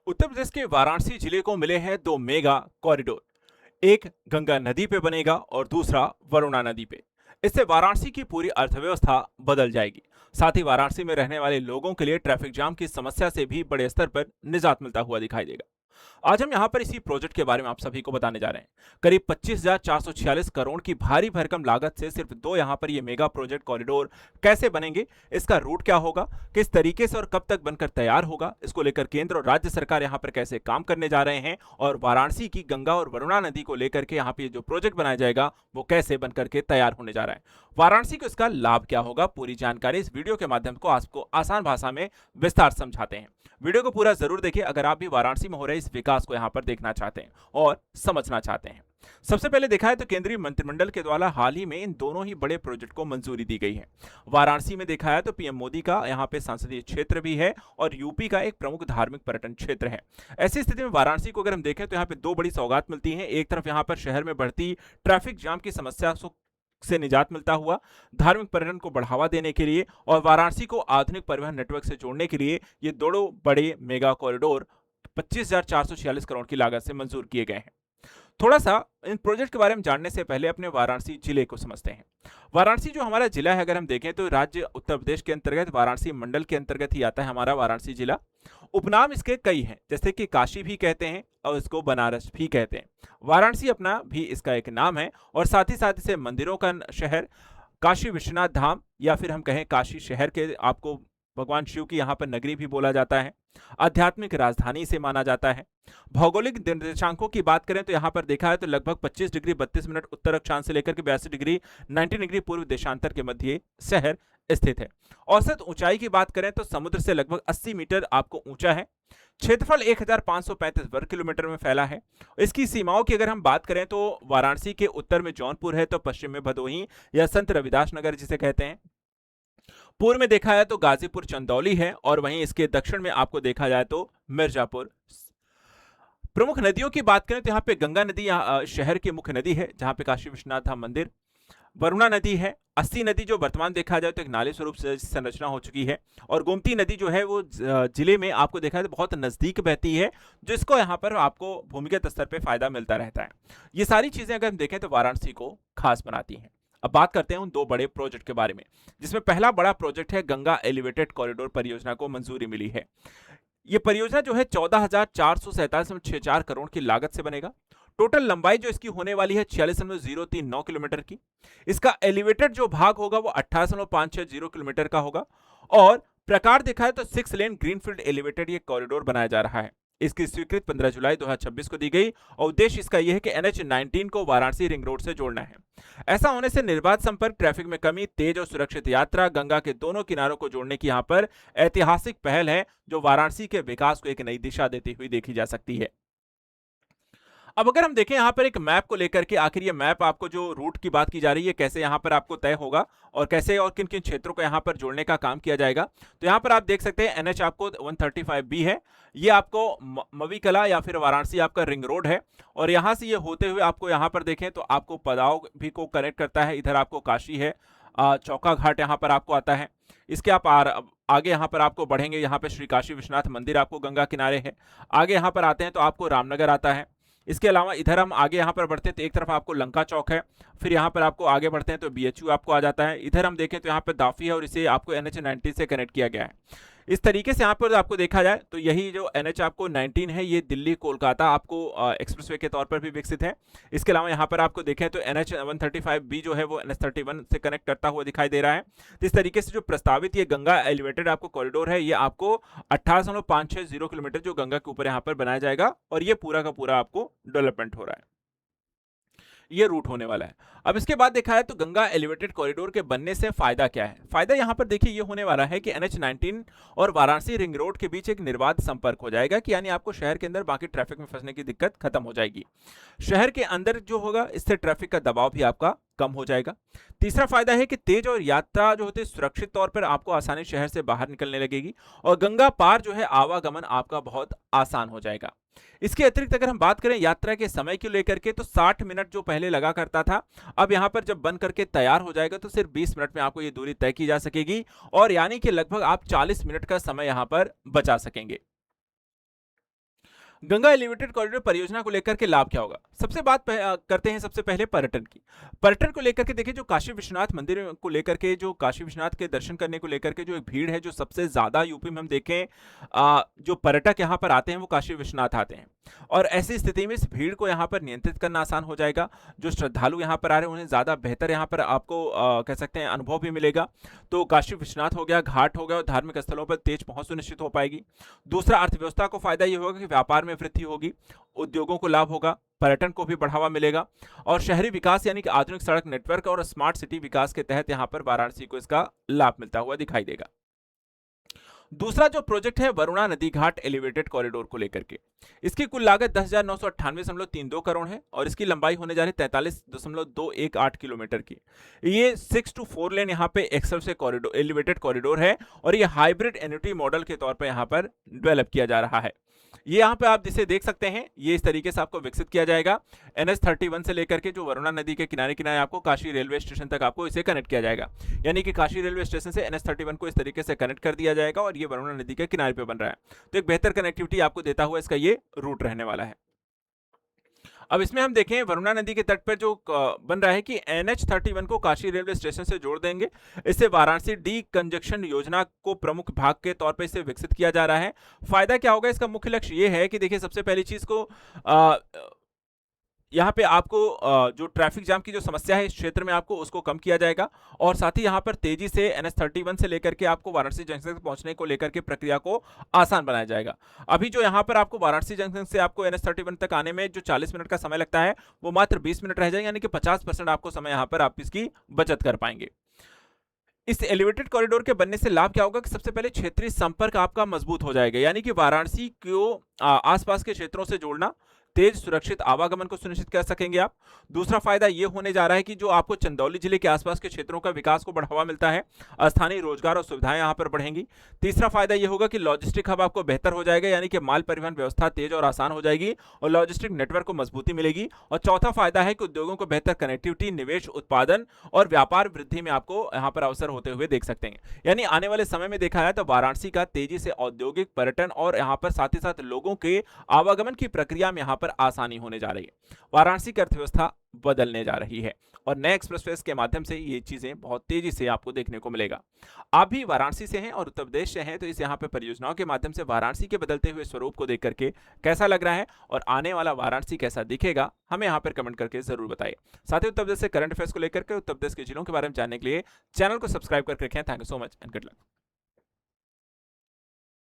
उत्तर प्रदेश के वाराणसी जिले को मिले हैं दो मेगा कॉरिडोर। एक गंगा नदी पे बनेगा और दूसरा वरुणा नदी पे। इससे वाराणसी की पूरी अर्थव्यवस्था बदल जाएगी। साथ ही वाराणसी में रहने वाले लोगों के लिए ट्रैफिक जाम की समस्या से भी बड़े स्तर पर निजात मिलता हुआ दिखाई देगा। आज हम यहाँ पर इसी प्रोजेक्ट के बारे में आप सभी को बताने जा रहे हैं। करीब 25,446 करोड़ की भारी भरकम लागत से सिर्फ दो यहाँ पर ये मेगा प्रोजेक्ट कॉरिडोर कैसे बनेंगे, इसका रूट क्या होगा, किस तरीके से और कब तक बनकर तैयार होगा, इसको लेकर केंद्र और राज्य सरकार यहाँ पर कैसे काम करने जा रहे हैं और वाराणसी की गंगा और वरुणा नदी को लेकर के यहाँ पे जो प्रोजेक्ट बनाया जाएगा वो कैसे बनकर के तैयार होने जा रहा है, वाराणसी को इसका लाभ क्या होगा, पूरी जानकारी इस वीडियो के माध्यम को आपको आसान भाषा में विस्तार समझाते हैं। वीडियो को पूरा जरूर देखिए अगर आप भी वाराणसी में हो रहे इस विकास को यहाँ पर देखना चाहते हैं और समझना चाहते हैं। सबसे पहले देखा है तो केंद्रीय मंत्रिमंडल के द्वारा हाल ही में इन दोनों ही बड़े प्रोजेक्ट को मंजूरी दी गई है। वाराणसी में देखा है तो पीएम मोदी का यहाँ पे संसदीय क्षेत्र भी है और यूपी का एक प्रमुख धार्मिक पर्यटन क्षेत्र है। ऐसी स्थिति में वाराणसी को अगर हम देखें तो यहाँ पे दो बड़ी सौगात मिलती है। एक तरफ यहाँ पर शहर में बढ़ती ट्रैफिक जाम की समस्या से निजात मिलता हुआ, धार्मिक पर्यटन को बढ़ावा देने के लिए और वाराणसी को आधुनिक परिवहन नेटवर्क से जोड़ने के लिए ये दोनों बड़े मेगा कॉरिडोर 25,446 करोड़ की लागत से मंजूर किए गए हैं। थोड़ा सा इन प्रोजेक्ट के बारे में जानने से पहले अपने वाराणसी जिले को समझते हैं। वाराणसी जो हमारा जिला है अगर हम देखें तो राज्य उत्तर प्रदेश के अंतर्गत वाराणसी मंडल के अंतर्गत ही आता है हमारा वाराणसी जिला। उपनाम इसके कई हैं, जैसे कि काशी भी कहते हैं और इसको बनारस भी कहते हैं। वाराणसी अपना भी इसका एक नाम है और साथ ही साथ इसे मंदिरों का शहर, काशी विश्वनाथ धाम या फिर हम कहें काशी शहर के आपको भगवान शिव की यहाँ पर नगरी भी बोला जाता है। आध्यात्मिक राजधानी से माना जाता है। भौगोलिक निर्देशांकों की बात करें तो यहाँ पर देखा है तो लगभग 25 डिग्री 32 मिनट उत्तर अक्षांश से लेकर के 82 डिग्री 90 डिग्री पूर्व देशांतर के मध्य शहर स्थित है। औसत ऊंचाई की बात करें तो समुद्र से लगभग 80 मीटर आपको ऊंचा है। क्षेत्रफल 1535 वर्ग किलोमीटर में फैला है। इसकी सीमाओं की अगर हम बात करें तो वाराणसी के उत्तर में जौनपुर है तो पश्चिम में भदोही या संत रविदास नगर जिसे कहते हैं। पूर्व में देखा जाए तो गाजीपुर चंदौली है और वहीं इसके दक्षिण में आपको देखा जाए तो मिर्जापुर। प्रमुख नदियों की बात करें तो यहाँ पे गंगा नदी शहर की मुख्य नदी है जहाँ पे काशी विश्वनाथ धाम मंदिर। वरुणा नदी है। अस्सी नदी जो वर्तमान देखा जाए तो एक नाले स्वरूप से संरचना हो चुकी है और गोमती नदी जो है वो जिले में आपको देखा है तो बहुत नजदीक बहती है, जिसको यहाँ पर आपको भूमिगत स्तर पे फायदा मिलता रहता है। ये सारी चीजें अगर हम देखें तो वाराणसी को खास बनाती हैं। अब बात करते हैं उन दो बड़े प्रोजेक्ट के बारे में, जिसमें पहला बड़ा प्रोजेक्ट है गंगा एलिवेटेड कॉरिडोर परियोजना को मंजूरी मिली है। यह परियोजना जो है 14,447.64 करोड़ की लागत से बनेगा। टोटल लंबाई जो इसकी होने वाली है 46.039 किलोमीटर की। इसका एलिवेटेड जो भाग होगा वो 18.560 किलोमीटर का होगा और प्रकार देखा है तो 6 लेन ग्रीनफील्ड एलिवेटेड ये कॉरिडोर बनाया जा रहा है। इसकी स्वीकृति 15 जुलाई 2026 को दी गई और उद्देश्य इसका यह है कि NH-19 को वाराणसी रिंग रोड से जोड़ना है। ऐसा होने से निर्बाध संपर्क, ट्रैफिक में कमी, तेज और सुरक्षित यात्रा, गंगा के दोनों किनारों को जोड़ने की यहां पर ऐतिहासिक पहल है जो वाराणसी के विकास को एक नई दिशा देती हुई देखी जा सकती है। अब अगर हम देखें यहाँ पर एक मैप को लेकर के, आखिर ये मैप आपको जो रूट की बात की जा रही है कैसे यहाँ पर आपको तय होगा और कैसे और किन किन क्षेत्रों को यहाँ पर जोड़ने का काम किया जाएगा, तो यहाँ पर आप देख सकते हैं NH आपको 135B है। ये आपको मवी कला या फिर वाराणसी आपका रिंग रोड है और यहाँ से ये होते हुए आपको यहाँ पर देखें तो आपको पदाव भी को कनेक्ट करता है। इधर आपको काशी है, चौका घाट यहाँ पर आपको आता है। इसके आप आगे यहाँ पर आपको बढ़ेंगे, यहाँ पे श्री काशी विश्वनाथ मंदिर आपको गंगा किनारे है। आगे यहाँ पर आते हैं तो आपको रामनगर आता है। इसके अलावा इधर हम आगे यहाँ पर बढ़ते हैं तो एक तरफ आपको लंका चौक है, फिर यहाँ पर आपको आगे बढ़ते हैं तो BHU आपको आ जाता है। इधर हम देखें तो यहाँ पर दाफी है और इसे आपको NH-19 से कनेक्ट किया गया है। इस तरीके से यहाँ पर आपको देखा जाए तो यही जो NH आपको 19 है ये दिल्ली कोलकाता आपको एक्सप्रेसवे के तौर पर भी विकसित है। इसके अलावा यहाँ पर आपको देखें तो NH 135B जो है वो NH31 से कनेक्ट करता हुआ दिखाई दे रहा है। तो इस तरीके से जो प्रस्तावित ये गंगा एलिवेटेड आपको कॉरिडोर है ये आपको 18.560 किलोमीटर जो गंगा के ऊपर यहाँ पर बनाया जाएगा और ये पूरा का पूरा आपको डेवलपमेंट हो रहा है। ये रूट होने वाला है। अब इसके बाद देखा है तो गंगा एलिवेटेड कॉरिडोर के बनने से फायदा क्या है। फायदा यहाँ पर देखिए ये होने वाला है कि NH-19 और वाराणसी रिंग रोड के बीच एक निर्बाध संपर्क हो जाएगा कि यानी आपको शहर के अंदर बाकी ट्रैफिक में फंसने की दिक्कत खत्म हो जाएगी। शहर के अंदर जो होगा इससे ट्रैफिक का दबाव भी आपका कम हो जाएगा। तीसरा फायदा है कि तेज और यात्रा जो होती है सुरक्षित तौर पर आपको आसानी शहर से बाहर निकलने लगेगी और गंगा पार जो है आवागमन आपका बहुत आसान हो जाएगा। इसके अतिरिक्त अगर हम बात करें यात्रा के समय को लेकर के तो 60 मिनट जो पहले लगा करता था, अब यहां पर जब बन करके तैयार हो जाएगा तो सिर्फ 20 मिनट में आपको ये दूरी तय की जा सकेगी और यानी कि लगभग आप 40 मिनट का समय यहां पर बचा सकेंगे। गंगा एलिवेटेड कॉरिडोर परियोजना को लेकर के लाभ क्या होगा? करते हैं सबसे पहले पर्यटन की। पर्यटन को लेकर के देखिए, जो काशी विश्वनाथ मंदिर को लेकर के, जो काशी विश्वनाथ के दर्शन करने को लेकर के जो एक भीड़ है, जो सबसे ज़्यादा यूपी में हम देखें, जो पर्यटक यहाँ पर आते हैं वो काशी विश्वनाथ आते हैं। और ऐसी स्थिति में इस भीड़ को यहाँ पर नियंत्रित करना आसान हो जाएगा। जो श्रद्धालु यहाँ पर आ रहे हैं उन्हें ज़्यादा बेहतर यहाँ पर आपको कह सकते हैं अनुभव भी मिलेगा। तो काशी विश्वनाथ हो गया, घाट हो गया और धार्मिक स्थलों पर तेज पहुँच सुनिश्चित हो पाएगी। दूसरा, अर्थव्यवस्था को फायदा ये होगा कि व्यापार में वृद्धि होगी, उद्योगों को लाभ होगा, पर्यटन को भी बढ़ावा मिलेगा और शहरी विकास यानी कि आधुनिक सड़क नेटवर्क और स्मार्ट सिटी विकास के तहत यहाँ पर वाराणसी को इसका लाभ मिलता हुआ दिखाई देगा। दूसरा जो प्रोजेक्ट है वरुणा नदी घाट एलिवेटेड कॉरिडोर को लेकर के, इसकी कुल लागत 10,998.32 करोड़ है और इसकी लंबाई होने जा रही 43.218 किलोमीटर की। ये 6 to 4 लेन यहाँ पे एक्सल से कॉरिडोर, एलिवेटेड कॉरिडोर है और ये हाइब्रिड एन्युटी मॉडल के तौर पर यहाँ पर डेवलप किया जा रहा है। ये यहाँ पे आप जिसे देख सकते हैं, ये इस तरीके से आपको विकसित किया जाएगा। NH31 से लेकर के जो वरुणा नदी के किनारे किनारे आपको काशी रेलवे स्टेशन तक आपको इसे कनेक्ट किया जाएगा, यानी कि काशी रेलवे स्टेशन से NH31 को इस तरीके से कनेक्ट कर दिया जाएगा और ये वरुणा नदी के किनारे पे बन रहा है। तो एक बेहतर कनेक्टिविटी आपको देता हुआ इसका ये रूट रहने वाला है। अब इसमें हम देखें वरुणा नदी के तट पर जो बन रहा है कि NH31 को काशी रेलवे स्टेशन से जोड़ देंगे। इससे वाराणसी डी कंजक्शन योजना को प्रमुख भाग के तौर पर इसे विकसित किया जा रहा है। फायदा क्या होगा? इसका मुख्य लक्ष्य ये है कि देखिए, सबसे पहली चीज को यहाँ पे आपको जो ट्रैफिक जाम की जो समस्या है इस क्षेत्र में आपको उसको कम किया जाएगा और साथ ही यहाँ पर तेजी से NH31 से लेकर के आपको वाराणसी जंक्शन तक पहुँचने को लेकर के प्रक्रिया को आसान बनाया जाएगा। अभी जो यहाँ पर आपको वाराणसी जंक्शन से आपको NH31 तक आने में जो 40 मिनट का समय लगता है वो मात्र 20 मिनट रह जाएगा, यानी कि 50% आपको समय यहाँ पर आप इसकी बचत कर पाएंगे। इस एलिवेटेड कॉरिडोर के बनने से लाभ क्या होगा कि सबसे पहले क्षेत्रीय संपर्क आपका मजबूत हो जाएगा, यानी कि वाराणसी को आसपास के क्षेत्रों से जोड़ना, तेज सुरक्षित आवागमन को सुनिश्चित कर सकेंगे आप। दूसरा फायदा ये होने जा रहा है कि जो आपको चंदौली जिले के आसपास के क्षेत्रों का विकास को बढ़ावा मिलता है, स्थानीय रोजगार और सुविधाएं यहाँ पर बढ़ेंगी। तीसरा फायदा ये होगा कि लॉजिस्टिक हब आपको बेहतर हो जाएगा, यानी कि माल परिवहन व्यवस्था तेज और आसान हो जाएगी और लॉजिस्टिक नेटवर्क को मजबूती मिलेगी। और चौथा फायदा है कि उद्योगों को बेहतर कनेक्टिविटी, निवेश, उत्पादन और व्यापार वृद्धि में आपको यहाँ पर अवसर होते हुए देख सकते हैं। यानी आने वाले समय में देखा जाए तो वाराणसी का तेजी से औद्योगिक, पर्यटन और यहाँ पर साथ ही साथ लोगों के आवागमन की प्रक्रिया में यहाँ पर आसानी होने जा रही है। वाराणसी की अर्थव्यवस्था बदलने जा रही है और नए एक्सप्रेसवेज के माध्यम से ये चीजें बहुत तेजी से आपको देखने को मिलेगा। आप भी वाराणसी से हैं और उत्तर प्रदेश से हैं, तो इस यहाँ पे परियोजनाओं के माध्यम से वाराणसी के बदलते हुए स्वरूप को देख करके कैसा लग रहा है और आने वाला वाराणसी कैसा दिखेगा, हमें यहाँ पर कमेंट करके जरूर बताइए। साथ ही उत्तर प्रदेश से करंट अफेयर्स को लेकर के, उत्तर प्रदेश के जिलों के बारे में जानने के लिए चैनल को सब्सक्राइब करके रखें। Thank you so much and good luck.